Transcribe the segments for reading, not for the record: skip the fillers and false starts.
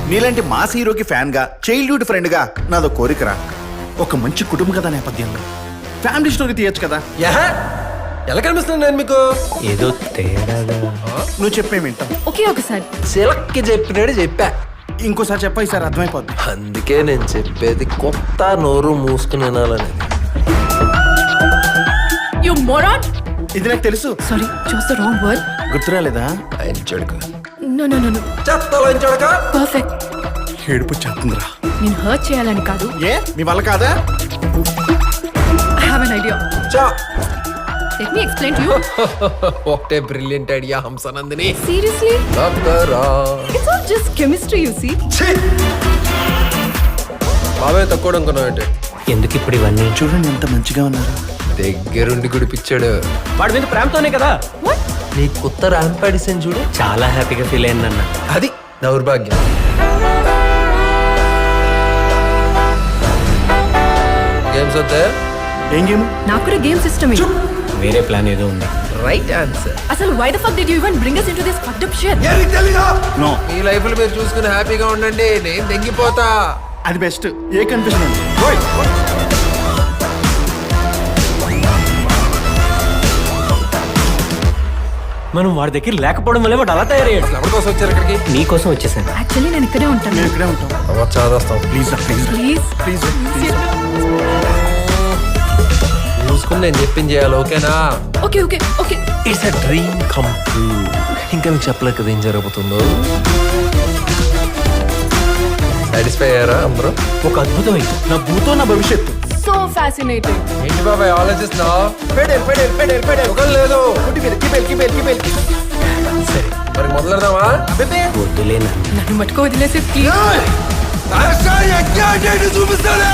నీలాంటి మాస్ హీరోకి ఫ్యాన్ గా, చైల్డ్హుడ్ ఫ్రెండ్ గా నాదో కోరికరా. ఒక మంచి కుటుంబ కథ నేపథ్యంలో ఫ్యామిలీ స్టోరీ తీయచ్చు కదా. ఎలా కనిపిస్తుంది నేను మీకు? ఏదో తేడాగా. నువ్వు చెప్పే వింటాం. ఓకే ఒకసారి చిలక్కి చెప్పినాడు చెప్పా. ఇంకోసారి చెప్పా, ఈసారి అర్థమైపోద్ది. అందుకే నేను చెప్పేది కొత్త నోరు మూసుకుని వినాలని. You moron. ఇది నాకు తెలుసు. Sorry, choose the wrong word. గుర్తురాలేదా? ఆయన చెడుక నో నో నో నో. చెత్తలో చెడుక. పర్ఫెక్ట్. ఏడుపు చేస్తుందిరా. నేను హర్ట్ చేయాలని కాదు. ఏ మీ వల్ల కాదా? I have an idea. చా. Let me explain to you. What a brilliant idea Hamsanandini. Seriously? డాక్టరా. It's all just chemistry you see. బాబాయ్ తక్కువ అనుకున్నావంటే. ఎందుకు ఇప్పుడు ఇవన్నీ? చూడండి ఎంత మంచిగా ఉన్నారు. దగ్గరుండి గుడిపిచ్చాడు. వాడి మీద ప్రేమతోనే కదా. వాట్? నీ కొత్త ర్యాంప్ అడిషన్ చూడు. చాలా హ్యాపీగా ఫీల్ అయ్యాను. అది దౌర్భాగ్యం. గేమ్స్ వద్దా? ఏం గేమ్? నాకు కూడా గేమ్ సిస్టమ్ ఇది. వేరే ప్లాన్ ఏదో ఉంది. Right answer. అసలు why the fuck did you even bring us into this fucked up shit? No, మీ లైఫ్ లో మీరు చూసుకుని హ్యాపీగా ఉండండి. నేను తెంగిపోతా. అది బెస్ట్. ఏ కన్ఫ్యూజన్ ఉంది? మనం వాడి దగ్గర లేకపోవడం వల్ల వాడు అలా తయారయ్యాడు. ఎవరి కోసం వచ్చారు ఇక్కడికి? నీ కోసం వచ్చేసాను. యాక్చువల్లీ నేను ఇక్కడే ఉంటాను. మేము ఇక్కడే ఉంటాం. చాదాస్తాం. Please please please please. చూసుకుని నేను చెప్పింది చేయాలి. ఓకేనా? Okay okay okay. It's a dream come true. ఇంకా మీకు చెప్పలేదు కదా ఏం జరగబోతుందో. సాటిస్ఫై అయ్యారా అందరూ? ఒక అద్భుతమైంది. నా భూతో నా భవిష్యత్తు. So fascinating. ఏంటి బాబాయ్ ఆలోచిస్తున్నావు? లేదు. సరే మరి మొదలెడదామా? వద్దులే నాన్న. నన్ను మట్టుకో వదిలేసి ప్లీజ్. చూపిస్తానే.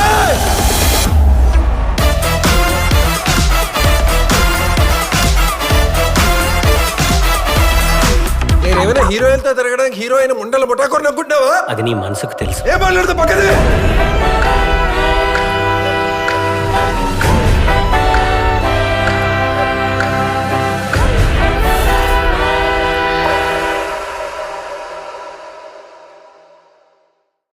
నేనేమైనా హీరోయిన్తో తిరగడానికి హీరోయిన్ ముండలు ముఠాకొని అనుకుంటున్నావా? అది నీ మనసుకు తెలుసు. ఏం మాట్లాడుతా పక్కనే.